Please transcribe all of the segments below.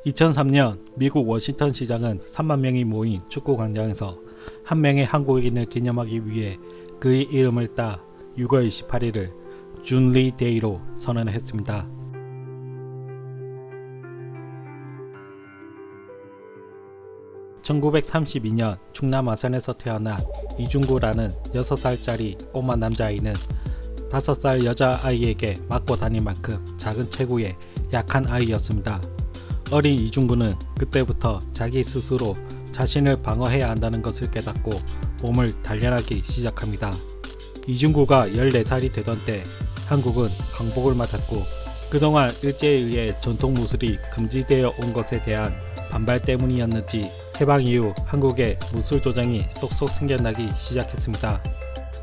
2003년 미국 워싱턴 시장은 3만 명이 모인 축구 광장에서 한 명의 한국인을 기념하기 위해 그의 이름을 따 6월 28일을 준리 데이로 선언했습니다. (1932년) 충남 아산에서 태어난 이중구라는 6살짜리 꼬마 남자아이는 5살 여자아이에게 맞고 다닐 만큼 작은 체구에 약한 아이였습니다. 어린 이중구는 그때부터 자기 스스로 자신을 방어해야 한다는 것을 깨닫고 몸을 단련하기 시작합니다. 이중구가 14살이 되던 때 한국은 강복을 맞았고 그동안 일제에 의해 전통 무술이 금지되어 온 것에 대한 반발 때문이었는지 해방 이후 한국에 무술 도장이 쏙쏙 생겨나기 시작했습니다.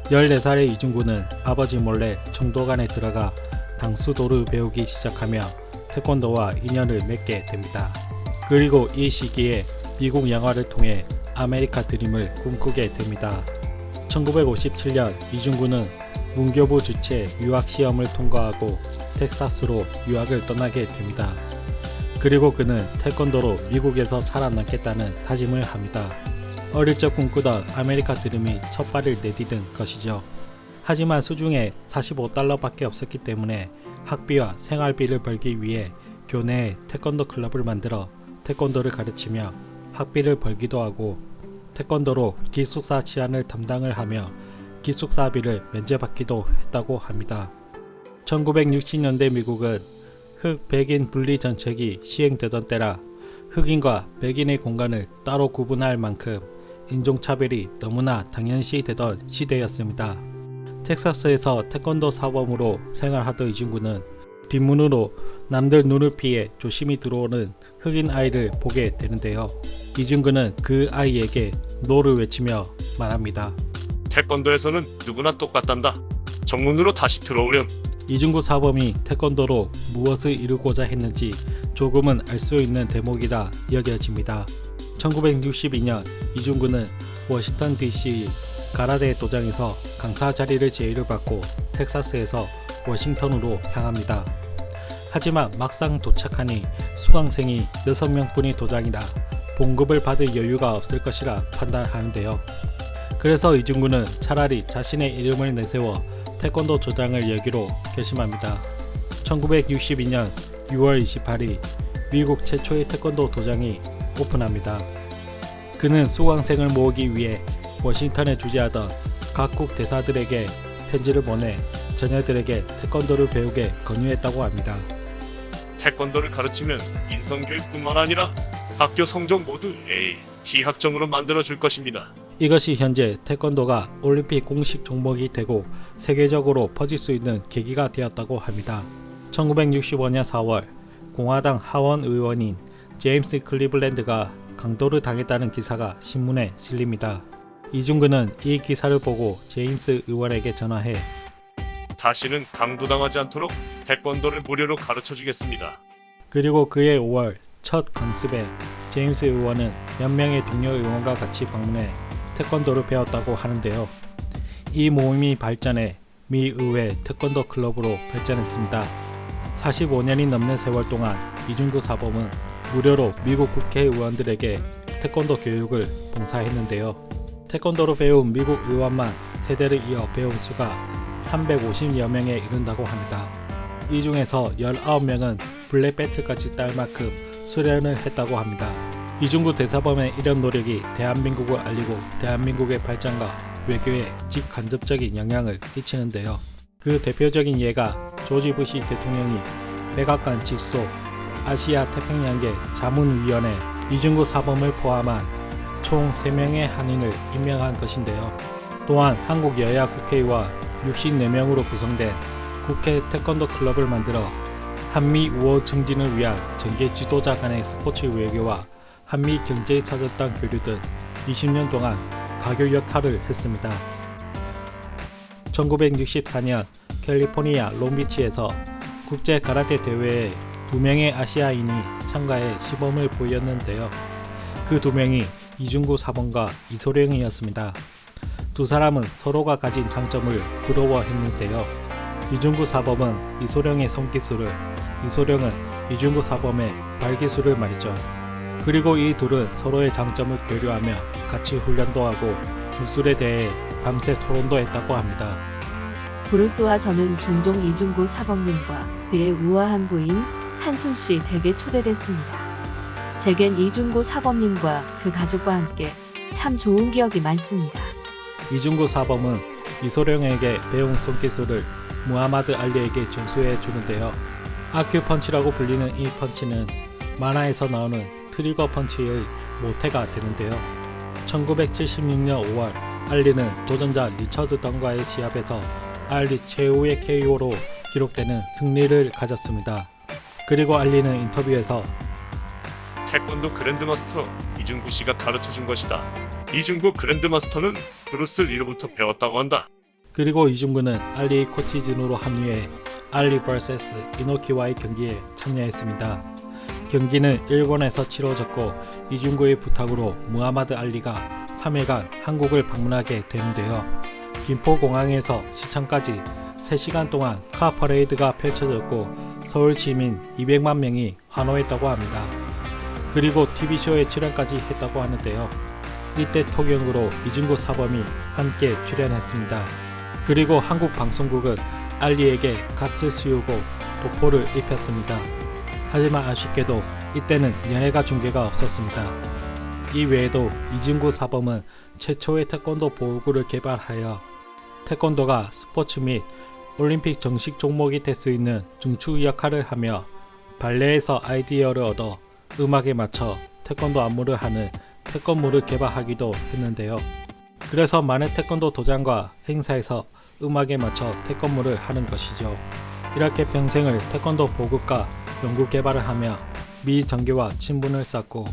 14살의 이중구는 아버지 몰래 청도관에 들어가 당수도를 배우기 시작하며 태권도와 인연을 맺게 됩니다. 그리고 이 시기에 미국 영화를 통해 아메리카 드림을 꿈꾸게 됩니다. 1957년 이중구는 문교부 주최 유학시험을 통과하고 텍사스로 유학을 떠나게 됩니다. 그리고 그는 태권도로 미국에서 살아남겠다는 다짐을 합니다. 어릴 적 꿈꾸던 아메리카 드림이 첫 발을 내디딘 것이죠. 하지만 수중에 $45밖에 없었기 때문에 학비와 생활비를 벌기 위해 교내에 태권도 클럽을 만들어 태권도를 가르치며 학비를 벌기도 하고 태권도로 기숙사 치안을 담당을 하며 기숙사비를 면제받기도 했다고 합니다. 1960년대 미국은 흑 백인 분리 정책이 시행되던 때라 흑인과 백인의 공간을 따로 구분할 만큼 인종차별이 너무나 당연시 되던 시대였습니다. 텍사스에서 태권도 사범으로 생활하던 이중구는 뒷문으로 남들 눈을 피해 조심히 들어오는 흑인 아이를 보게 되는데요. 이중구는 그 아이에게 노를 외치며 말합니다. 태권도에서는 누구나 똑같단다. 정문으로 다시 들어오렴. 이중구 사범이 태권도로 무엇을 이루고자 했는지 조금은 알 수 있는 대목이라 여겨집니다. 1962년 이중구는 워싱턴 DC 가라데 도장에서 강사 자리를 제의를 받고 텍사스에서 워싱턴으로 향합니다. 하지만 막상 도착하니 수강생이 6명뿐인 도장이라 봉급을 받을 여유가 없을 것이라 판단하는데요. 그래서 이중구는 차라리 자신의 이름을 내세워 태권도 도장을 열기로 결심합니다. 1962년 6월 28일 미국 최초의 태권도 도장이 오픈합니다. 그는 수강생을 모으기 위해 워싱턴에 주재하던 각국 대사들에게 편지를 보내 자녀들에게 태권도를 배우게 권유했다고 합니다. 태권도를 가르치면 인성교육뿐만 아니라 학교 성적 모두 A, B학점으로 만들어줄 것입니다. 이것이 현재 태권도가 올림픽 공식 종목이 되고 세계적으로 퍼질 수 있는 계기가 되었다고 합니다. 1965년 4월 공화당 하원 의원인 제임스 클리블랜드가 강도를 당했다는 기사가 신문에 실립니다. 이중구는 이 기사를 보고 제임스 의원에게 전화해 다시는 강도당하지 않도록 태권도를 무료로 가르쳐주겠습니다. 그리고 그해 5월 첫 강습에 제임스 의원은 몇 명의 동료 의원과 같이 방문해 태권도를 배웠다고 하는데요. 이 모임이 발전해 미 의회 태권도 클럽으로 발전했습니다. 45년이 넘는 세월 동안 이중구 사범은 무료로 미국 국회의원들에게 태권도 교육을 봉사했는데요. 태권도로 배운 미국 의원만 세대를 이어 배운 수가 350여 명에 이른다고 합니다. 이 중에서 19명은 블랙벨트까지 딸 만큼 수련을 했다고 합니다. 이중구 대사범의 이런 노력이 대한민국을 알리고 대한민국의 발전과 외교에 직간접적인 영향을 끼치는데요. 그 대표적인 예가 조지 부시 대통령이 백악관 직속 아시아 태평양계 자문위원회 이중구 사범을 포함한 총 3명의 한인을 임명한 것인데요. 또한 한국 여야 국회의원 64명으로 구성된 국회 태권도 클럽을 만들어 한미 우호 증진을 위한 정계 지도자 간의 스포츠 외교와 한미 경제 사절단 교류 등 20년 동안 가교 역할을 했습니다. 1964년 캘리포니아 롱비치에서 국제 가라테 대회에 2명의 아시아인이 참가해 시범을 보였는데요. 그 2명이 이중구 사범과 이소룡이었습니다. 두 사람은 서로가 가진 장점을 부러워했는데요. 이중구 사범은 이소룡의 손기술을, 이소룡은 이중구 사범의 발기술을 말이죠. 그리고 이 둘은 서로의 장점을 교류하며 같이 훈련도 하고 무술에 대해 밤새 토론도 했다고 합니다. 브루스와 저는 종종 이중구 사범님과 그의 우아한 부인 한순씨 댁에 초대됐습니다. 제겐 이중구 사범님과 그 가족과 함께 참 좋은 기억이 많습니다. 이중구 사범은 이소룡에게 배운 손기술을 무하마드 알리에게 전수해 주는데요. 아큐펀치라고 불리는 이 펀치는 만화에서 나오는 트리거 펀치의 모태가 되는데요. 1976년 5월 알리는 도전자 리처드 던과의 시합에서 알리 최후의 KO로 기록되는 승리를 가졌습니다. 그리고 알리는 인터뷰에서 태권도 그랜드마스터 이중구 씨가 가르쳐준 것이다. 이중구 그랜드마스터는 브루스 리로부터 배웠다고 한다. 그리고 이중구는 알리의 코치진으로 합류해 알리 vs 이노키와의 경기에 참여했습니다. 경기는 일본에서 치러졌고 이중구의 부탁으로 무하마드 알리가 3일간 한국을 방문하게 되는데요. 김포공항에서 시청까지 3시간 동안 카 퍼레이드가 펼쳐졌고 서울 시민 200만 명이 환호했다고 합니다. 그리고 TV쇼에 출연까지 했다고 하는데요. 이때 통역으로 이중구 사범이 함께 출연했습니다. 그리고 한국 방송국은 알리에게 갓을 씌우고 도포를 입혔습니다. 하지만 아쉽게도 이때는 연예가 중계가 없었습니다. 이 외에도 이중구 사범은 최초의 태권도 보호구를 개발하여 태권도가 스포츠 및 올림픽 정식 종목이 될 수 있는 중추 역할을 하며 발레에서 아이디어를 얻어 음악에 맞춰 태권도 안무를 하는 태권무를 개발하기도 했는데요. 그래서 많은 태권도 도장과 행사에서 음악에 맞춰 태권무를 하는 것이죠. 이렇게 평생을 태권도 보급과 연구 개발을 하며 미정계와 친분을 쌓고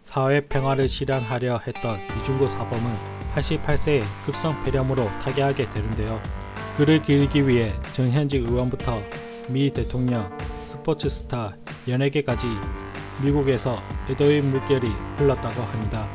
사회 평화를 실현하려 했던 이중구 사범은 88세에 급성 폐렴으로 타계하게 되는데요. 그를 기리기 위해 정현직 의원부터 미 대통령, 스포츠 스타, 연예계까지 미국에서 애도의 물결이 흘렀다고 합니다.